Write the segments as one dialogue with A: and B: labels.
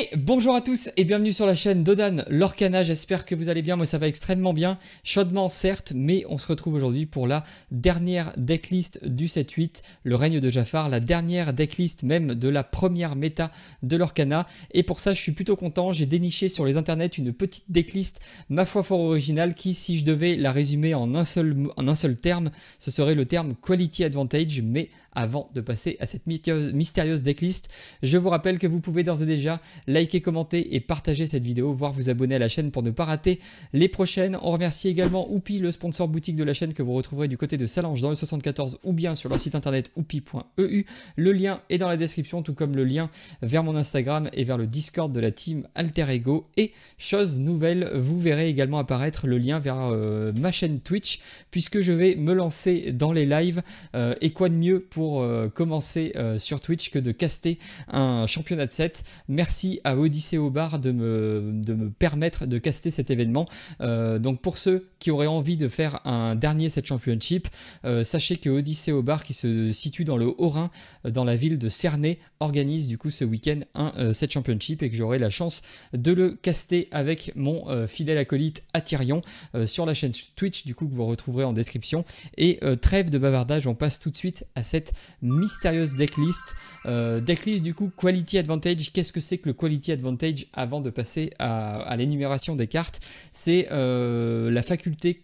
A: Et bonjour à tous et bienvenue sur la chaîne Dodan Lorcana, j'espère que vous allez bien, moi ça va extrêmement bien, chaudement certes, mais on se retrouve aujourd'hui pour la dernière decklist du 7-8, le règne de Jafar, la dernière decklist même de la première méta de Lorcana, et pour ça je suis plutôt content, j'ai déniché sur les internets une petite decklist ma foi fort originale qui, si je devais la résumer en un seul terme, ce serait le terme Quality Advantage. Mais avant de passer à cette mystérieuse decklist, je vous rappelle que vous pouvez d'ores et déjà liker, commenter et partager cette vidéo, voire vous abonner à la chaîne pour ne pas rater les prochaines. On remercie également Oupi, le sponsor boutique de la chaîne que vous retrouverez du côté de Salange dans le 74 ou bien sur leur site internet oupi.eu. Le lien est dans la description, tout comme le lien vers mon Instagram et vers le Discord de la team Alter Ego. Et chose nouvelle, vous verrez également apparaître le lien vers ma chaîne Twitch, puisque je vais me lancer dans les lives. Et quoi de mieux pour commencer sur Twitch que de caster un championnat de 7. Merci à Odyssey au bar de me permettre de caster cet événement. Donc pour ceux qui auraient envie de faire un dernier 7 Championship, sachez que Odyssey au bar, qui se situe dans le Haut-Rhin, dans la ville de Cernay, organise du coup ce week-end un 7 Championship et que j'aurai la chance de le caster avec mon fidèle acolyte Atyrion sur la chaîne Twitch du coup que vous retrouverez en description. Et trêve de bavardage, on passe tout de suite à cette mystérieuse decklist. Decklist du coup Quality Advantage. Qu'est-ce que c'est que le Quality Advantage avant de passer à l'énumération des cartes? C'est la faculté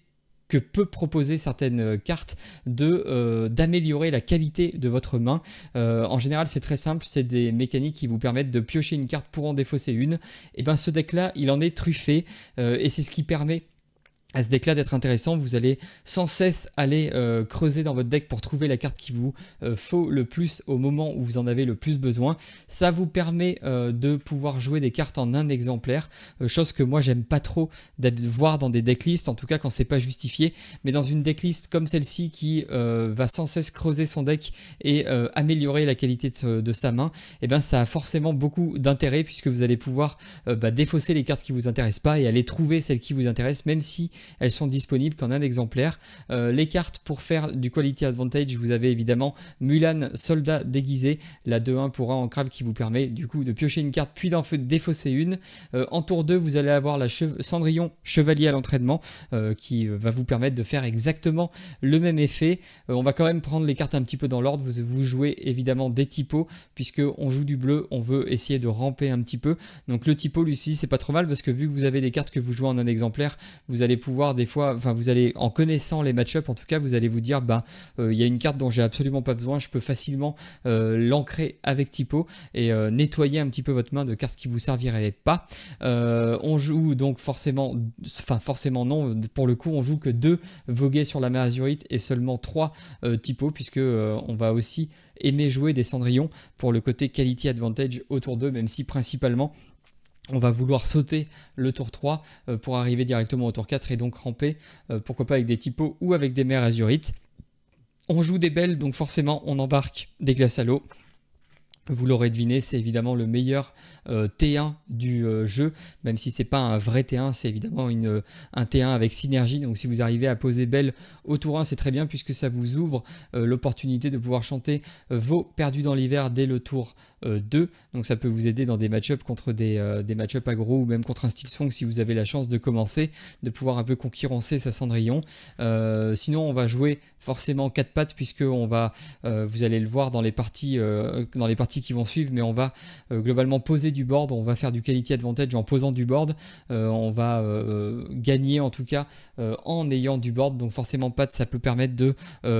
A: que peut proposer certaines cartes d'améliorer la qualité de votre main. En général, c'est très simple, c'est des mécaniques qui vous permettent de piocher une carte pour en défausser une. Et bien ce deck-là, il en est truffé et c'est ce qui permet à ce deck là d'être intéressant. Vous allez sans cesse aller creuser dans votre deck pour trouver la carte qui vous faut le plus au moment où vous en avez le plus besoin. Ça vous permet de pouvoir jouer des cartes en un exemplaire, chose que moi j'aime pas trop voir dans des decklists, en tout cas quand c'est pas justifié. Mais dans une decklist comme celle-ci qui va sans cesse creuser son deck et améliorer la qualité de sa main, et ben ça a forcément beaucoup d'intérêt, puisque vous allez pouvoir défausser les cartes qui vous intéressent pas et aller trouver celles qui vous intéressent, même si elles sont disponibles qu'en un exemplaire. Les cartes pour faire du Quality Advantage, vous avez évidemment Mulan, soldat déguisé, la 2-1 pour 1 en crabe qui vous permet du coup de piocher une carte puis d'en défausser une. En tour 2, vous allez avoir la Cendrillon, chevalier à l'entraînement, qui va vous permettre de faire exactement le même effet. On va quand même prendre les cartes un petit peu dans l'ordre. Vous jouez évidemment des typos, puisque on joue du bleu, on veut essayer de ramper un petit peu. Donc le typo, lui aussi, c'est pas trop mal, parce que vu que vous avez des cartes que vous jouez en un exemplaire, vous allez pouvoir des fois, enfin vous allez, en connaissant les match-up en tout cas, vous allez vous dire il y a une carte dont j'ai absolument pas besoin, je peux facilement l'ancrer avec typo et nettoyer un petit peu votre main de cartes qui vous serviraient pas. On joue donc forcément non, pour le coup on joue que 2 voguets sur la mer azurite et seulement 3 typos, puisque on va aussi aimer jouer des cendrillons pour le côté quality advantage au tour 2, même si principalement on va vouloir sauter le tour 3 pour arriver directement au tour 4 et donc ramper, pourquoi pas avec des typos ou avec des mers azurites. On joue des belles, donc forcément on embarque des glaces à l'eau. Vous l'aurez deviné, c'est évidemment le meilleur T1 du jeu, même si c'est pas un vrai T1, c'est évidemment un T1 avec synergie. Donc si vous arrivez à poser belle au tour 1, c'est très bien, puisque ça vous ouvre l'opportunité de pouvoir chanter vos perdus dans l'hiver dès le tour 2. Donc ça peut vous aider dans des match-up contre des match-up aggro, ou même contre un style song si vous avez la chance de commencer, de pouvoir un peu concurrencer sa Cendrillon. Sinon on va jouer forcément 4 pattes, puisque on va, vous allez le voir dans les parties qui vont suivre, mais on va globalement poser du board, on va faire du quality advantage en posant du board, on va gagner en tout cas en ayant du board. Donc forcément pattes, ça peut permettre de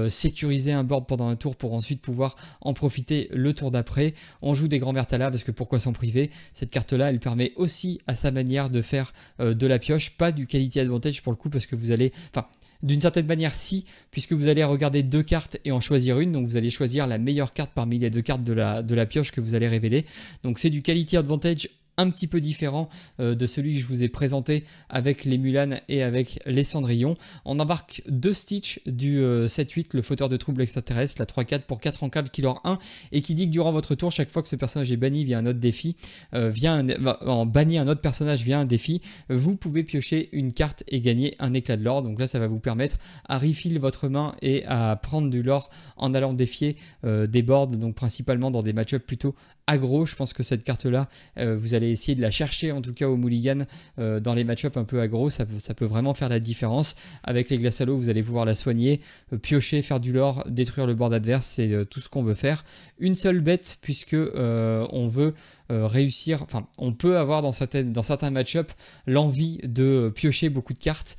A: sécuriser un board pendant un tour pour ensuite pouvoir en profiter le tour d'après. On joue des grands Mertala, parce que pourquoi s'en priver, cette carte là elle permet aussi à sa manière de faire de la pioche, pas du quality advantage pour le coup, parce que vous allez, enfin d'une certaine manière si, puisque vous allez regarder 2 cartes et en choisir une, donc vous allez choisir la meilleure carte parmi les 2 cartes de la pioche que vous allez révéler. Donc c'est du quality advantage un petit peu différent de celui que je vous ai présenté avec les Mulan et avec les Cendrillons. On embarque 2 Stitch du 7-8, le fauteur de troubles extraterrestres, la 3-4 pour 4 en câble, killer 1, et qui dit que durant votre tour, chaque fois que ce personnage est banni via un autre défi, banni un autre personnage via un défi, vous pouvez piocher une carte et gagner un éclat de lore. Donc là ça va vous permettre à refill votre main et à prendre du lore en allant défier des boards, donc principalement dans des match-ups plutôt aggro. Je pense que cette carte-là, vous allez essayer de la chercher, en tout cas au mulligan, dans les match-up un peu aggro. Ça peut vraiment faire la différence. Avec les glaces à l'eau, vous allez pouvoir la soigner, piocher, faire du lore, détruire le board adverse. C'est tout ce qu'on veut faire. Une seule bête, puisque on veut réussir, enfin on peut avoir dans certains match-up l'envie de piocher beaucoup de cartes,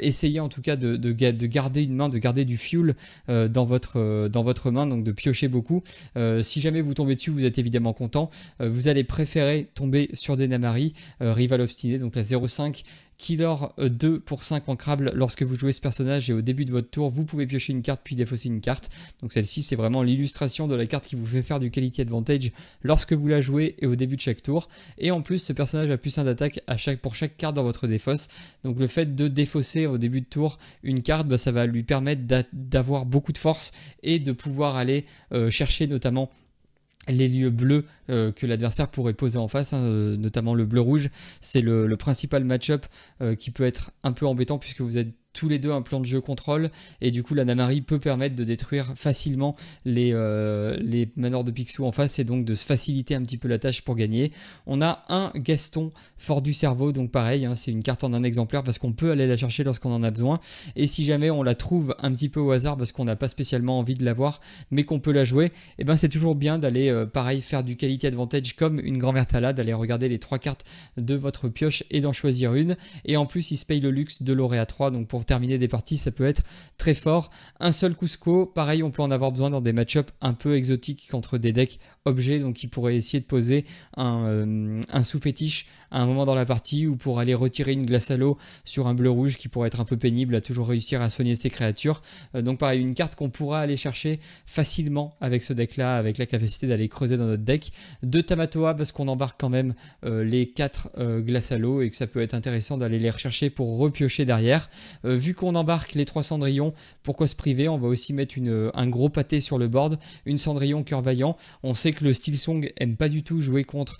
A: essayer en tout cas de garder une main, de garder du fuel dans votre main, donc de piocher beaucoup. Si jamais vous tombez dessus, vous êtes évidemment content. Vous allez préférer tomber sur des Namari, Rival Obstiné, donc la 0,5 Killer 2 pour 5 ancrable. Lorsque vous jouez ce personnage et au début de votre tour, vous pouvez piocher une carte puis défausser une carte. Donc celle-ci, c'est vraiment l'illustration de la carte qui vous fait faire du quality advantage lorsque vous la jouez et au début de chaque tour. Et en plus, ce personnage a plus 1 d'attaque pour chaque carte dans votre défausse. Donc le fait de défausser au début de tour une carte, bah, ça va lui permettre d'avoir beaucoup de force et de pouvoir aller chercher notamment les lieux bleus que l'adversaire pourrait poser en face, hein, notamment le bleu-rouge. C'est le principal match-up qui peut être un peu embêtant puisque vous êtes tous les deux un plan de jeu contrôle et du coup la Namari peut permettre de détruire facilement les manors de Picsou en face et donc de se faciliter un petit peu la tâche pour gagner. On a un Gaston fort du cerveau, donc pareil, hein, c'est une carte en un exemplaire parce qu'on peut aller la chercher lorsqu'on en a besoin, et si jamais on la trouve un petit peu au hasard parce qu'on n'a pas spécialement envie de l'avoir mais qu'on peut la jouer, et ben c'est toujours bien d'aller pareil faire du quality advantage comme une grand-mère Tala, d'aller regarder les 3 cartes de votre pioche et d'en choisir une, et en plus il se paye le luxe de l'auréat 3, donc pour terminer des parties, ça peut être très fort. Un seul Cusco, pareil, on peut en avoir besoin dans des match-up un peu exotiques contre des decks objets, donc il pourrait essayer de poser un sous-fétiche à un moment dans la partie, ou pour aller retirer une glace à l'eau sur un bleu-rouge qui pourrait être un peu pénible à toujours réussir à soigner ses créatures. Donc pareil, une carte qu'on pourra aller chercher facilement avec ce deck-là, avec la capacité d'aller creuser dans notre deck. 2 Tamatoa parce qu'on embarque quand même les 4 glaces à l'eau et que ça peut être intéressant d'aller les rechercher pour repiocher derrière. Vu qu'on embarque les 3 Cendrillons, pourquoi se priver? On va aussi mettre un gros pâté sur le board, une Cendrillon Cœur Vaillant. On sait que le Steelsong aime pas du tout jouer contre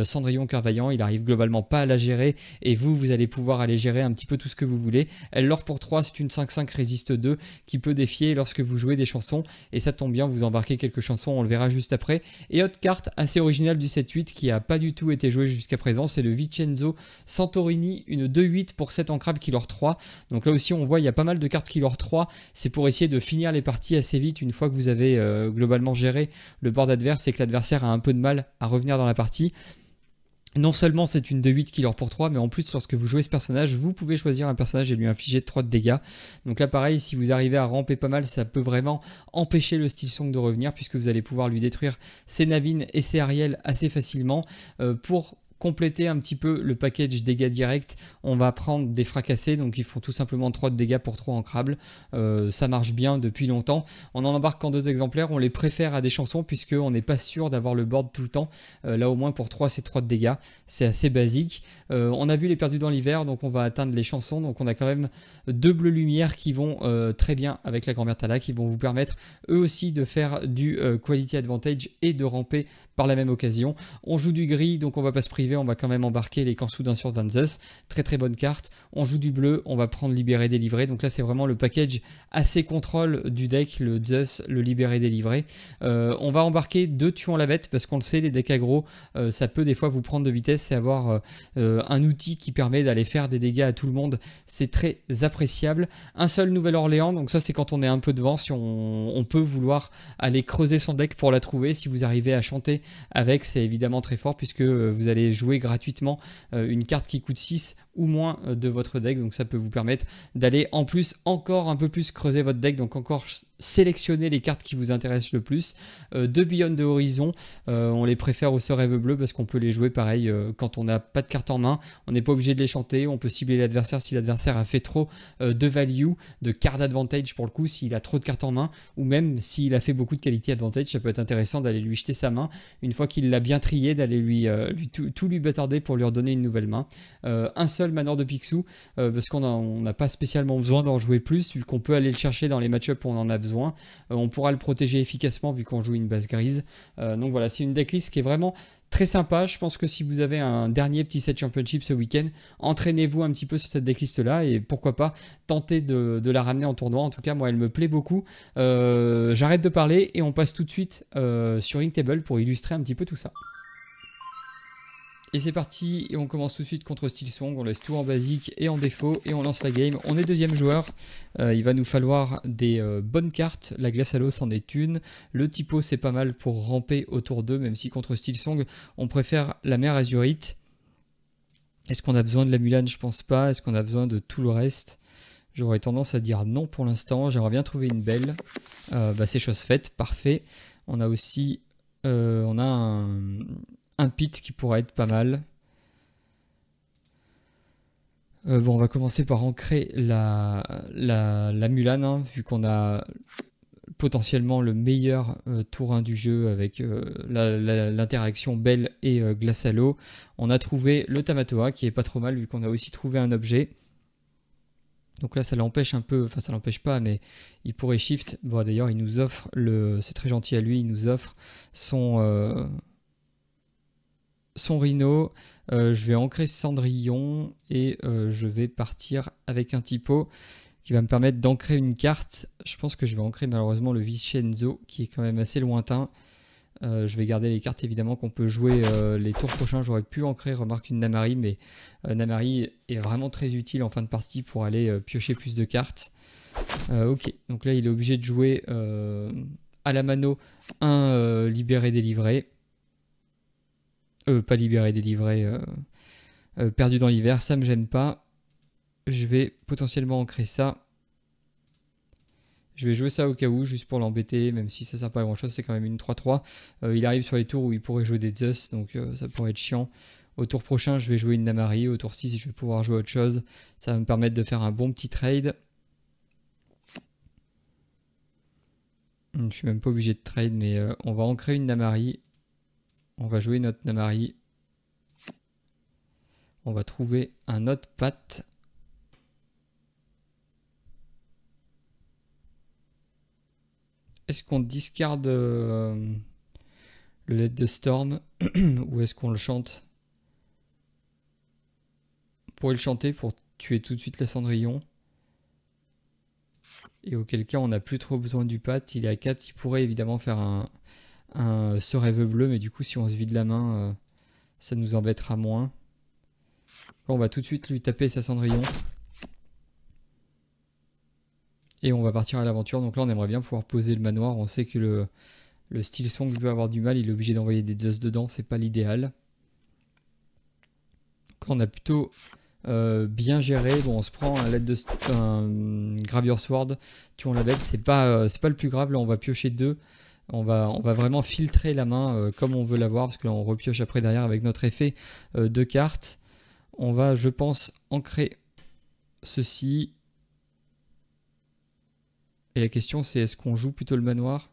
A: Cendrillon Cœur Vaillant, il arrive globalement pas à la gérer, et vous allez pouvoir aller gérer un petit peu tout ce que vous voulez. Elle l'or pour 3, c'est une 5-5 résiste 2 qui peut défier lorsque vous jouez des chansons, et ça tombe bien, vous embarquez quelques chansons, on le verra juste après. Et autre carte assez originale du 7-8 qui a pas du tout été jouée jusqu'à présent, c'est le Vincenzo Santorini, une 2-8 pour 7 ancrable Killer 3. Donc là aussi on voit il y a pas mal de cartes Killer 3, c'est pour essayer de finir les parties assez vite une fois que vous avez globalement géré le board adverse et que l'adversaire a un peu de mal à revenir dans la partie. Non seulement c'est une 2-8 Killer pour 3, mais en plus lorsque vous jouez ce personnage, vous pouvez choisir un personnage et lui infliger 3 de dégâts. Donc là pareil, si vous arrivez à ramper pas mal, ça peut vraiment empêcher le Steelsong de revenir, puisque vous allez pouvoir lui détruire ses Navines et ses Ariel assez facilement. Pour compléter un petit peu le package dégâts directs, on va prendre des fracassés, donc ils font tout simplement 3 de dégâts pour 3 ancrables. Ça marche bien depuis longtemps. On en embarque en 2 exemplaires, on les préfère à des chansons puisqu'on n'est pas sûr d'avoir le board tout le temps. Là au moins pour 3 c'est 3 de dégâts, c'est assez basique. On a vu les perdus dans l'hiver, donc on va atteindre les chansons, donc on a quand même 2 bleus lumière qui vont très bien avec la grand-mère Tala, qui vont vous permettre eux aussi de faire du quality advantage et de ramper par la même occasion. On joue du gris, donc on va pas se priver, on va quand même embarquer les Kansudan sur Van Zeus, très très bonne carte. On joue du bleu, on va prendre libéré délivré, donc là c'est vraiment le package assez contrôle du deck, le Zeus, le libéré délivré. On va embarquer 2 tuons la bête, parce qu'on le sait, les decks aggro, ça peut des fois vous prendre de vitesse, et avoir un outil qui permet d'aller faire des dégâts à tout le monde, c'est très appréciable. Un seul Nouvelle-Orléans, donc ça c'est quand on est un peu devant, si on peut vouloir aller creuser son deck pour la trouver. Si vous arrivez à chanter avec, c'est évidemment très fort, puisque vous allez jouer gratuitement une carte qui coûte 6 ou moins de votre deck, donc ça peut vous permettre d'aller en plus encore un peu plus creuser votre deck, donc encore sélectionner les cartes qui vous intéressent le plus. 2 Beyond de Horizon, on les préfère au sort rêve bleu parce qu'on peut les jouer pareil quand on n'a pas de carte en main, on n'est pas obligé de les chanter, on peut cibler l'adversaire si l'adversaire a fait trop de value, de card advantage pour le coup, s'il a trop de cartes en main, ou même s'il a fait beaucoup de quality advantage, ça peut être intéressant d'aller lui jeter sa main, une fois qu'il l'a bien trié, d'aller tout lui bâtarder pour lui redonner une nouvelle main. Un seul Manor de Picsou, parce qu'on n'a pas spécialement besoin d'en jouer plus, vu qu'on peut aller le chercher dans les match-up où on en a besoin. besoin. On pourra le protéger efficacement vu qu'on joue une base grise. Donc voilà, c'est une decklist qui est vraiment très sympa. Je pense que si vous avez un dernier petit set championship ce week-end, entraînez-vous un petit peu sur cette decklist là et pourquoi pas tenter de la ramener en tournoi. En tout cas, moi, elle me plaît beaucoup. J'arrête de parler et on passe tout de suite sur Inktable pour illustrer un petit peu tout ça. Et c'est parti, et on commence tout de suite contre Steelsong, on laisse tout en basique et en défaut, et on lance la game. On est deuxième joueur, il va nous falloir des bonnes cartes, la glace à l'eau c'en est une, le typo c'est pas mal pour ramper autour d'eux, même si contre Steelsong on préfère la mer azurite. Est-ce qu'on a besoin de la Mulan? Je pense pas. Est-ce qu'on a besoin de tout le reste? J'aurais tendance à dire non pour l'instant, j'aimerais bien trouver une belle. C'est chose faite, parfait. On a aussi on a un pit qui pourrait être pas mal. On va commencer par ancrer la Mulan, hein, vu qu'on a potentiellement le meilleur tour 1 du jeu avec l'interaction belle et glace à l'eau. On a trouvé le Tamatoa qui est pas trop mal vu qu'on a aussi trouvé un objet. Donc là ça l'empêche un peu, enfin ça l'empêche pas mais il pourrait shift. Bon d'ailleurs il nous offre, c'est très gentil à lui, il nous offre son Rhino. Je vais ancrer Cendrillon et je vais partir avec un typo qui va me permettre d'ancrer une carte. Je pense que je vais ancrer malheureusement le Vincenzo qui est quand même assez lointain. Je vais garder les cartes évidemment qu'on peut jouer les tours prochains. J'aurais pu ancrer, remarque, une Namari, mais Namari est vraiment très utile en fin de partie pour aller piocher plus de cartes. Ok, donc là il est obligé de jouer à la mano un libéré délivré. Pas libéré délivré, perdu dans l'hiver, ça me gêne pas. Je vais potentiellement ancrer ça. Je vais jouer ça au cas où, juste pour l'embêter, même si ça sert pas à grand chose, c'est quand même une 3-3. Il arrive sur les tours où il pourrait jouer des Zeus, donc ça pourrait être chiant. Au tour prochain, je vais jouer une Namari. Au tour 6, je vais pouvoir jouer autre chose. Ça va me permettre de faire un bon petit trade. Je suis même pas obligé de trade, mais on va ancrer une Namari. On va jouer notre Namari. On va trouver un autre patte. Est-ce qu'on discarde le Let de Storm ou est-ce qu'on le chante? On pourrait le chanter pour tuer tout de suite la Cendrillon. Et auquel cas on n'a plus trop besoin du patte. Il est à 4, il pourrait évidemment faire ce rêve bleu, mais du coup si on se vide la main, ça nous embêtera moins. Là, on va tout de suite lui taper sa Cendrillon. Et on va partir à l'aventure. Donc là on aimerait bien pouvoir poser le manoir. On sait que le Steelsong peut avoir du mal, il est obligé d'envoyer des Zeus dedans, c'est pas l'idéal. Donc là on a plutôt bien géré. Bon, on se prend un Gravure Sword, tuons la bête, c'est pas le plus grave. Là on va piocher 2. On va vraiment filtrer la main comme on veut l'avoir, parce que là on repioche après derrière avec notre effet de cartes. On va, je pense, ancrer ceci. Et la question c'est, est-ce qu'on joue plutôt le manoir?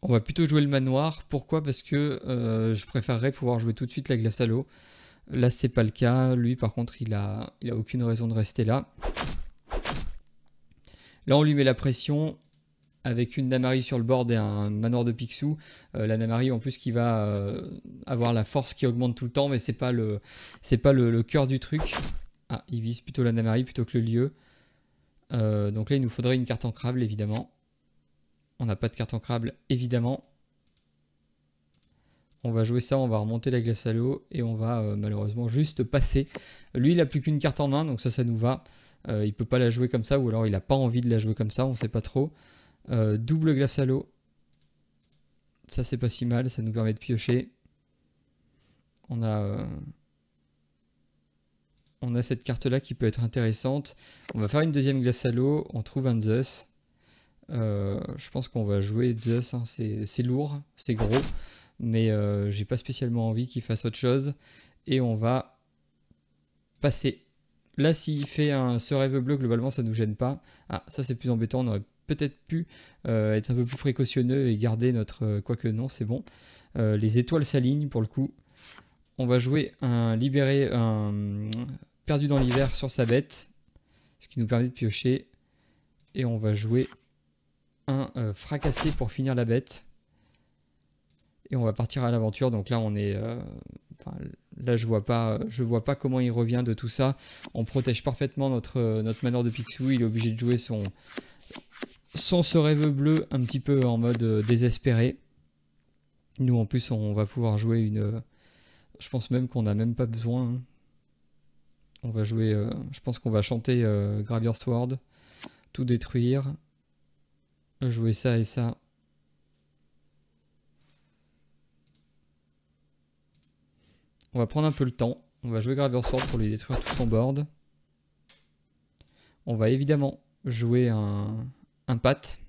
A: On va plutôt jouer le manoir. Pourquoi? Parce que je préférerais pouvoir jouer tout de suite la glace à l'eau. Là c'est pas le cas. Lui par contre il a aucune raison de rester là. Là on lui met la pression avec une Namari sur le board et un manoir de Picsou. La Namari en plus qui va avoir la force qui augmente tout le temps, mais c'est pas le cœur du truc. Ah, il vise plutôt la Namari plutôt que le lieu. Donc là il nous faudrait une carte ancrable évidemment. On n'a pas de carte ancrable évidemment. On va jouer ça, on va remonter la glace à l'eau et on va malheureusement juste passer. Lui il a plus qu'une carte en main, donc ça nous va. Il peut pas la jouer comme ça, ou alors il a pas envie de la jouer comme ça, on sait pas trop. Double glace à l'eau. Ça c'est pas si mal, ça nous permet de piocher. On a cette carte là qui peut être intéressante. On va faire une deuxième glace à l'eau, on trouve un Zeus. Je pense qu'on va jouer Zeus, hein. C'est lourd, c'est gros, mais j'ai pas spécialement envie qu'il fasse autre chose. Et on va passer. Là s'il fait ce rêve bleu, globalement ça nous gêne pas. Ah, ça c'est plus embêtant, on aurait peut-être pu être un peu plus précautionneux et garder notre... Quoique non, c'est bon. Les étoiles s'alignent pour le coup. On va jouer un perdu dans l'hiver sur sa bête. ce qui nous permet de piocher. Et on va jouer un fracassé pour finir la bête. Et on va partir à l'aventure. Donc là, on est... là, je vois pas comment il revient de tout ça. On protège parfaitement notre Manor de Picsou. Il est obligé de jouer son ce rêve bleu un petit peu en mode désespéré. Nous, en plus, on va pouvoir jouer une... je pense même qu'on n'a même pas besoin. Hein. On va jouer... je pense qu'on va chanter Gravure Sword. Tout détruire. Jouer ça et ça. On va prendre un peu le temps. On va jouer Gravure Sword pour lui détruire tout son board. On va évidemment jouer un pat.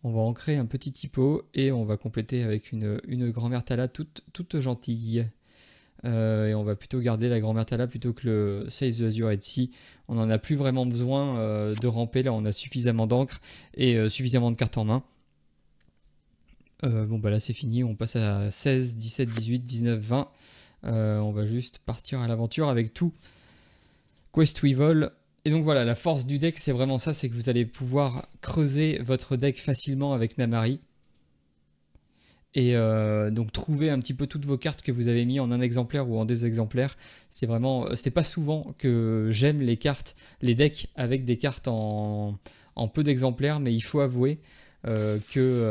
A: On va ancrer un petit typo et on va compléter avec une grand-mère Tala toute gentille. Et on va plutôt garder la grand-mère Tala plutôt que le Seize the Azure Sea. On n'en a plus vraiment besoin de ramper. Là, on a suffisamment d'encre et suffisamment de cartes en main. Bon, bah là, c'est fini. On passe à 16, 17, 18, 19, 20. On va juste partir à l'aventure avec tout. Quest Weevil. Et donc voilà, la force du deck, c'est vraiment ça, c'est que vous allez pouvoir creuser votre deck facilement avec Namari. Et donc trouver un petit peu toutes vos cartes que vous avez mis en un exemplaire ou en des exemplaires. C'est vraiment, c'est pas souvent que j'aime les cartes, les decks avec des cartes en peu d'exemplaires, mais il faut avouer que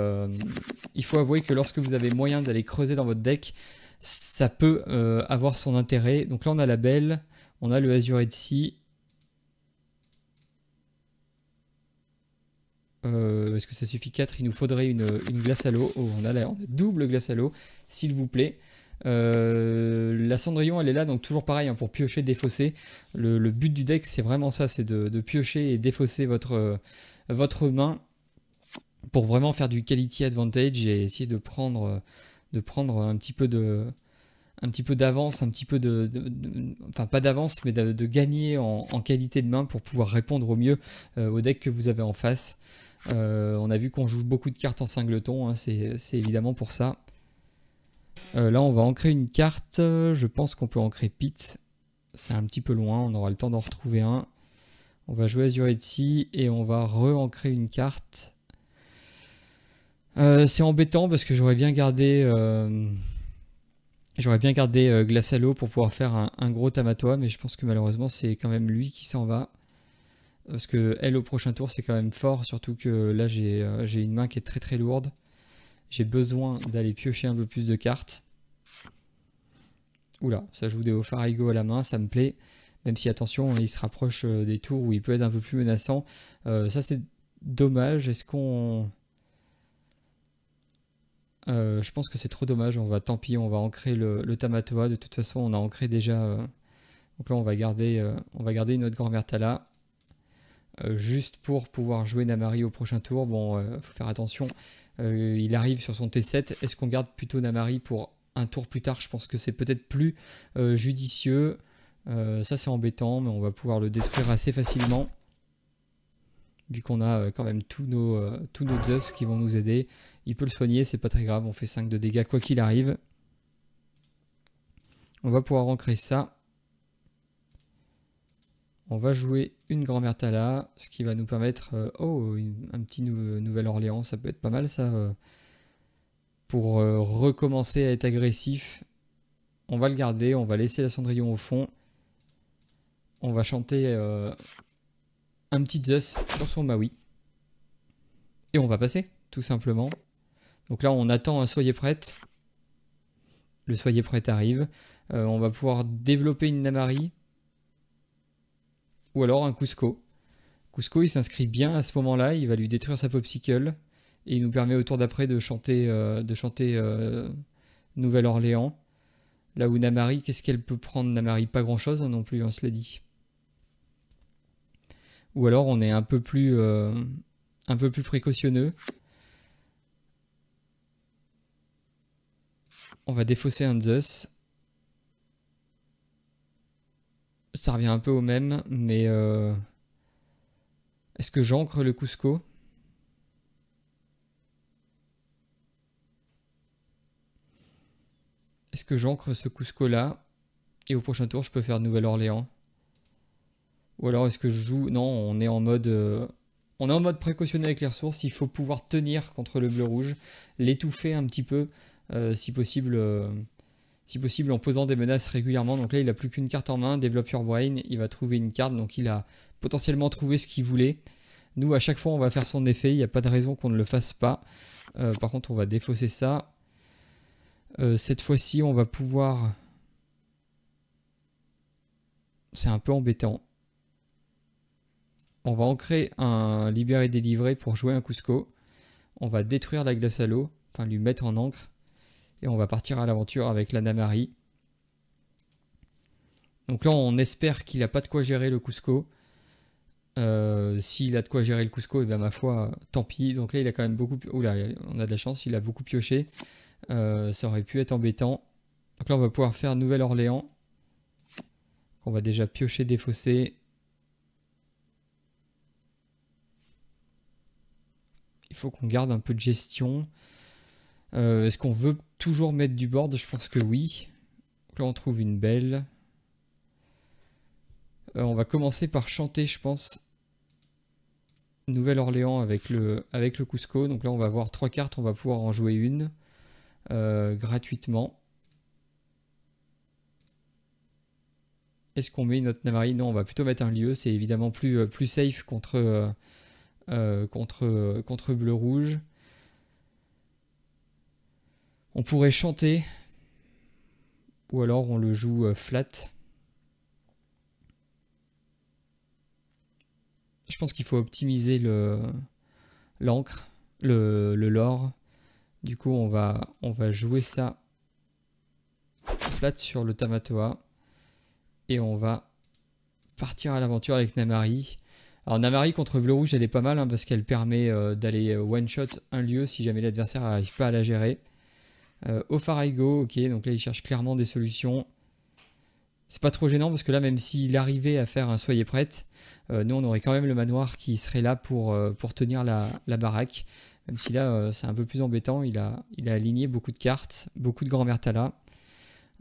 A: lorsque vous avez moyen d'aller creuser dans votre deck, ça peut avoir son intérêt. Donc là on a la belle, on a le Azure Sea. Est-ce que ça suffit 4? Il nous faudrait une glace à l'eau. Oh, on a double glace à l'eau, s'il vous plaît. La Cendrillon, elle est là, donc toujours pareil, hein, pour piocher, défausser. Le but du deck, c'est vraiment ça, c'est de piocher et défausser votre main pour vraiment faire du quality advantage et essayer de prendre un petit peu d'avance, enfin pas d'avance, mais de gagner en qualité de main pour pouvoir répondre au mieux au deck que vous avez en face. On a vu qu'on joue beaucoup de cartes en singleton, hein, c'est évidemment pour ça. Là, on va ancrer une carte. Je pense qu'on peut ancrer Pit. C'est un petit peu loin, on aura le temps d'en retrouver un. On va jouer Azure Sea et on va re-ancrer une carte. C'est embêtant parce que j'aurais bien gardé Glace à l'eau pour pouvoir faire un gros Tamatoa, mais je pense que malheureusement c'est quand même lui qui s'en va. Parce que elle au prochain tour c'est quand même fort, surtout que là j'ai une main qui est très très lourde. J'ai besoin d'aller piocher un peu plus de cartes. Oula, ça joue des Farigo à la main, ça me plaît. Même si attention, il se rapproche des tours où il peut être un peu plus menaçant. Ça c'est dommage, est-ce qu'on... je pense que c'est trop dommage, tant pis, on va ancrer le Tamatoa. De toute façon, on a ancré déjà. Donc là, on va garder une autre grand-mère Tala. Juste pour pouvoir jouer Namari au prochain tour. Bon, faut faire attention. Il arrive sur son T7. Est-ce qu'on garde plutôt Namari pour un tour plus tard? Je pense que c'est peut-être plus judicieux. Ça, c'est embêtant, mais on va pouvoir le détruire assez facilement. Vu qu'on a quand même tous nos Zeus qui vont nous aider. Il peut le soigner, c'est pas très grave, on fait 5 de dégâts quoi qu'il arrive. On va pouvoir ancrer ça. On va jouer une grand-mère Tala, ce qui va nous permettre... un petit Nouvelle-Orléans, ça peut être pas mal ça. Pour recommencer à être agressif. On va le garder, on va laisser la Cendrillon au fond. On va chanter un petit Zeus sur son Maui. Et on va passer, tout simplement. Donc là, on attend un Soyez prête. Le Soyez prête arrive. On va pouvoir développer une Namari. Ou alors un Cusco. Cusco, il s'inscrit bien à ce moment-là. Il va lui détruire sa Popsicle. Et il nous permet au tour d'après de chanter Nouvelle-Orléans. Là où Namari, qu'est-ce qu'elle peut prendre Namari? Pas grand-chose non plus, on se l'a dit. Ou alors on est un peu plus précautionneux. On va défausser un Zeus. Ça revient un peu au même, mais est-ce que j'ancre le Cusco? Est-ce que j'ancre ce Cusco là? Et au prochain tour, je peux faire Nouvelle-Orléans. Ou alors est-ce que je joue... Non, on est en mode précautionné avec les ressources. Il faut pouvoir tenir contre le bleu-rouge, l'étouffer un petit peu, si possible en posant des menaces régulièrement. Donc là, il n'a plus qu'une carte en main, Develop Your Brain. Il va trouver une carte, donc il a potentiellement trouvé ce qu'il voulait. Nous, à chaque fois, on va faire son effet. Il n'y a pas de raison qu'on ne le fasse pas. Par contre, on va défausser ça. Cette fois-ci, on va pouvoir... C'est un peu embêtant. On va ancrer un libéré-délivré pour jouer un Cusco. On va détruire la glace à l'eau, enfin lui mettre en encre. Et on va partir à l'aventure avec la Namari. Donc là, on espère qu'il n'a pas de quoi gérer le Cusco. S'il a de quoi gérer le Cusco, et bien ma foi, tant pis. Donc là, il a quand même beaucoup... Oula, on a de la chance, il a beaucoup pioché. Ça aurait pu être embêtant. Donc là, on va pouvoir faire Nouvelle-Orléans. On va déjà piocher, défausser. Il faut qu'on garde un peu de gestion. Est-ce qu'on veut toujours mettre du board? Je pense que oui. Donc là, on trouve une belle. On va commencer par chanter, je pense, Nouvelle-Orléans avec le Cusco. Donc là, on va avoir 3 cartes, on va pouvoir en jouer une gratuitement. Est-ce qu'on met notre Namari? Non, on va plutôt mettre un lieu. C'est évidemment plus safe contre bleu-rouge. On pourrait chanter. Ou alors on le joue flat. Je pense qu'il faut optimiser l'encre, le lore. Du coup, on va jouer ça flat sur le Tamatoa. Et on va partir à l'aventure avec Namari. Alors Namari contre bleu-rouge, elle est pas mal, hein, parce qu'elle permet d'aller one-shot un lieu si jamais l'adversaire n'arrive pas à la gérer. Ofaraigo, ok, donc là il cherche clairement des solutions. C'est pas trop gênant parce que là, même s'il arrivait à faire un soyez prête, nous on aurait quand même le manoir qui serait là pour tenir la baraque. Même si là c'est un peu plus embêtant, il a aligné beaucoup de cartes, beaucoup de grand-mère Tala.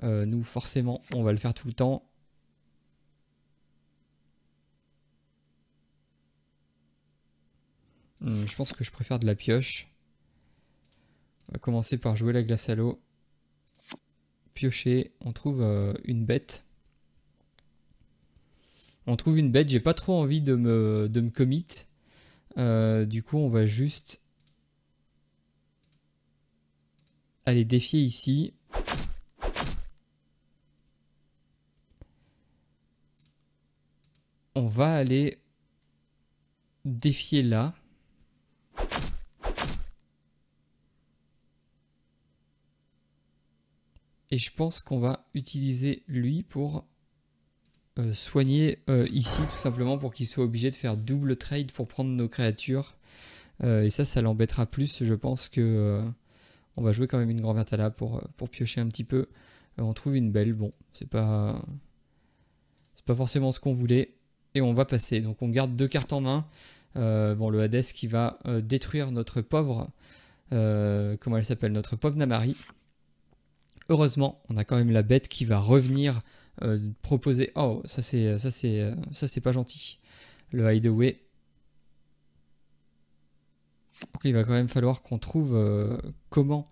A: Nous forcément on va le faire tout le temps. Je pense que je préfère de la pioche. On va commencer par jouer la glace à l'eau. Piocher, on trouve une bête. On trouve une bête, j'ai pas trop envie de me commit. Du coup, on va juste aller défier ici. On va aller défier là. Et je pense qu'on va utiliser lui pour soigner ici, tout simplement pour qu'il soit obligé de faire double trade pour prendre nos créatures. Et ça l'embêtera plus. Je pense que on va jouer quand même une grand Vertala pour piocher un petit peu. On trouve une belle. Bon, c'est pas forcément ce qu'on voulait. Et on va passer. Donc on garde 2 cartes en main. Bon, le Hades qui va détruire notre pauvre... comment elle s'appelle? Notre pauvre Namari. Heureusement, on a quand même la bête qui va revenir proposer... Oh, ça c'est pas gentil. Le hideaway. Donc il va quand même falloir qu'on trouve comment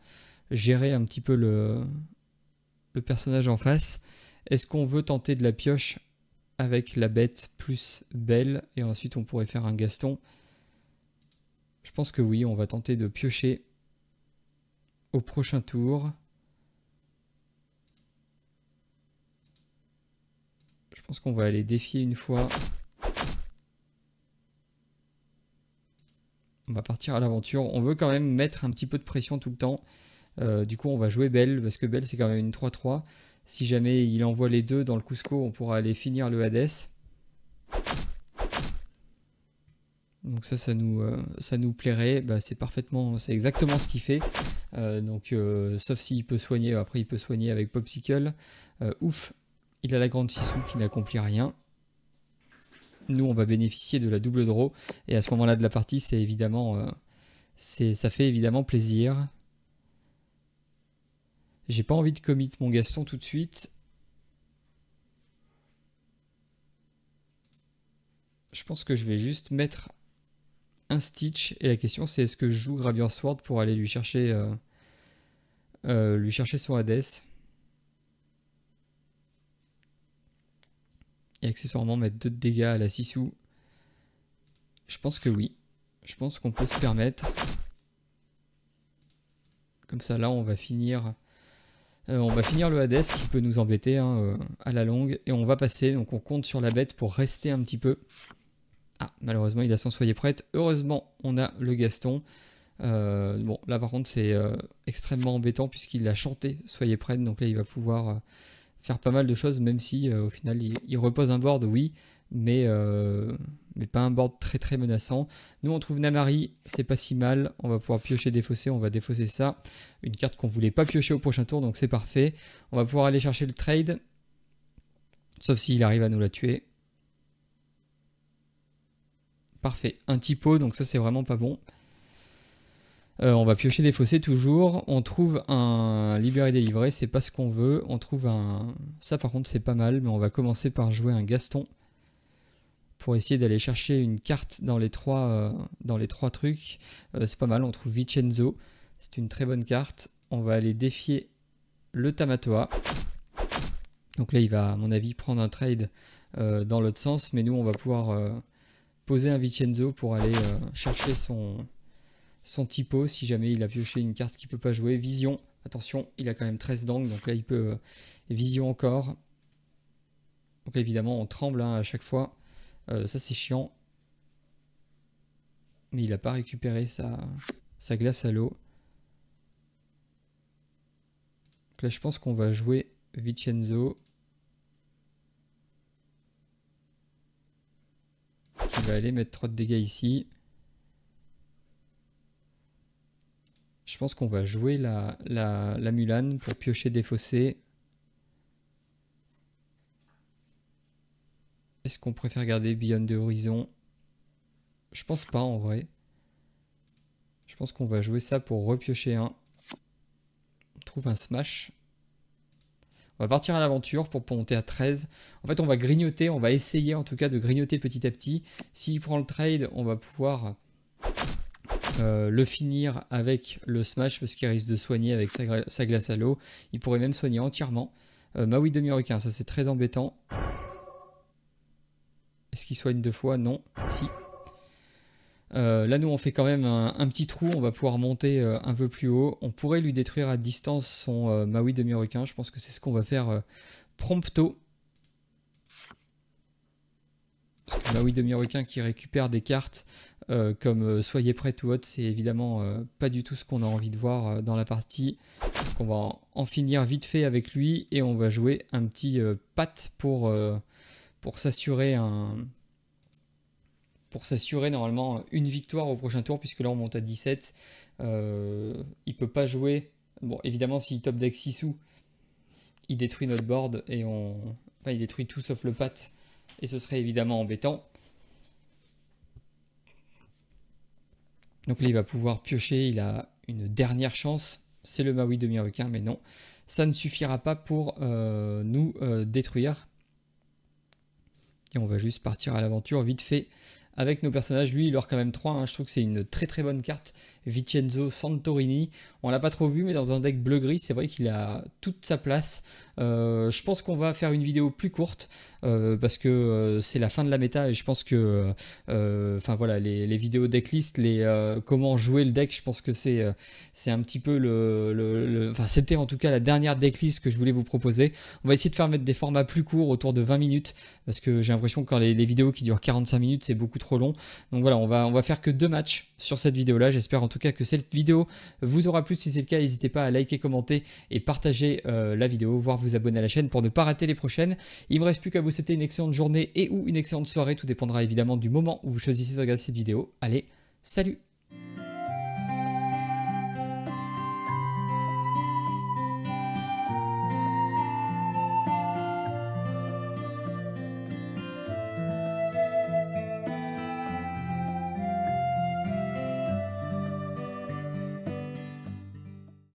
A: gérer un petit peu le personnage en face. Est-ce qu'on veut tenter de la pioche avec la bête plus belle et ensuite on pourrait faire un Gaston? Je pense que oui, on va tenter de piocher au prochain tour. Je pense qu'on va aller défier une fois. On va partir à l'aventure. On veut quand même mettre un petit peu de pression tout le temps. Du coup, on va jouer Belle, parce que Belle, c'est quand même une 3-3. Si jamais il envoie les deux dans le Cusco, on pourra aller finir le Hades. Donc ça nous plairait. Bah, c'est exactement ce qu'il fait. Sauf s'il peut soigner, après il peut soigner avec Popsicle. Ouf, il a la grande Sissou qui n'accomplit rien. Nous, on va bénéficier de la double draw. Et à ce moment-là de la partie, c'est évidemment, ça fait évidemment plaisir. J'ai pas envie de commit mon Gaston tout de suite. je pense que je vais juste mettre un Stitch. Et la question c'est est-ce que je joue Gravure Sword pour aller lui chercher son Hades. Et accessoirement mettre 2 de dégâts à la Sissou. Je pense que oui. Je pense qu'on peut se permettre. Comme ça là on va finir le Hades qui peut nous embêter hein, à la longue. Et on va passer, donc on compte sur la bête pour rester un petit peu. Ah, malheureusement il a son soyez prête. Heureusement on a le Gaston. Bon là par contre c'est extrêmement embêtant puisqu'il a chanté soyez prête. Donc là il va pouvoir faire pas mal de choses même si au final il repose un board oui. Mais pas un board très très menaçant. Nous on trouve Namari, c'est pas si mal. On va pouvoir piocher défausser, on va défausser ça. Une carte qu'on voulait pas piocher au prochain tour, donc c'est parfait. On va pouvoir aller chercher le trade. Sauf s'il arrive à nous la tuer. Parfait, un typo, donc ça c'est vraiment pas bon. On va piocher défausser toujours. On trouve un libéré délivré, c'est pas ce qu'on veut. On trouve un... Ça par contre c'est pas mal, mais on va commencer par jouer un Gaston. Pour essayer d'aller chercher une carte dans les trois trucs. C'est pas mal, on trouve Vincenzo. C'est une très bonne carte. On va aller défier le Tamatoa. Donc là, il va, à mon avis, prendre un trade dans l'autre sens. Mais nous, on va pouvoir poser un Vincenzo pour aller chercher son typo. Si jamais il a pioché une carte qu'il ne peut pas jouer. Vision, attention, il a quand même 13 d'angle. Donc là, il peut vision encore. Donc là, évidemment, on tremble hein, à chaque fois. Ça c'est chiant. Mais il n'a pas récupéré sa glace à l'eau. Donc là je pense qu'on va jouer Vincenzo. Qui va aller mettre 3 de dégâts ici. Je pense qu'on va jouer la Mulan pour piocher défausser. Est-ce qu'on préfère garder Beyond the Horizon? Je pense pas en vrai. Je pense qu'on va jouer ça pour repiocher un. On trouve un smash. On va partir à l'aventure pour monter à 13. En fait on va grignoter, on va essayer en tout cas de grignoter petit à petit. S'il prend le trade, on va pouvoir le finir avec le smash parce qu'il risque de soigner avec sa glace à l'eau. Il pourrait même soigner entièrement. Maui demi-requin, ça c'est très embêtant. Est-ce qu'il soigne 2 fois? Non. Si. Là, nous, on fait quand même un petit trou. On va pouvoir monter un peu plus haut. On pourrait lui détruire à distance son Maui demi-requin. Je pense que c'est ce qu'on va faire prompto. Parce que Maui demi-requin qui récupère des cartes comme Soyez prêt ou autre, c'est évidemment pas du tout ce qu'on a envie de voir dans la partie. Donc on va en finir vite fait avec lui. Et on va jouer un petit pat pour s'assurer normalement une victoire au prochain tour puisque là on monte à 17. Il peut pas jouer. Bon évidemment s'il top deck Sissou, il détruit notre board et il détruit tout sauf le pat et ce serait évidemment embêtant. Donc là il va pouvoir piocher, il a une dernière chance, c'est le Maui demi-requin mais non, ça ne suffira pas pour nous détruire. Et on va juste partir à l'aventure vite fait avec nos personnages. Lui il aura quand même 3, hein. Je trouve que c'est une très très bonne carte. Vincenzo Santorini, on l'a pas trop vu mais dans un deck bleu-gris c'est vrai qu'il a toute sa place. Je pense qu'on va faire une vidéo plus courte parce que c'est la fin de la méta et je pense que enfin voilà les vidéos decklist, comment jouer le deck, je pense que c'est un petit peu enfin c'était en tout cas la dernière decklist que je voulais vous proposer. On va essayer de faire mettre des formats plus courts autour de 20 minutes parce que j'ai l'impression que quand les vidéos qui durent 45 minutes c'est beaucoup trop long. Donc voilà, on va faire que 2 matchs sur cette vidéo là. J'espère en tout cas que cette vidéo vous aura plu. Si c'est le cas, n'hésitez pas à liker, commenter et partager la vidéo, voire vous abonner à la chaîne pour ne pas rater les prochaines. Il me reste plus qu'à vous souhaiter une excellente journée et ou une excellente soirée, tout dépendra évidemment du moment où vous choisissez de regarder cette vidéo. Allez, salut!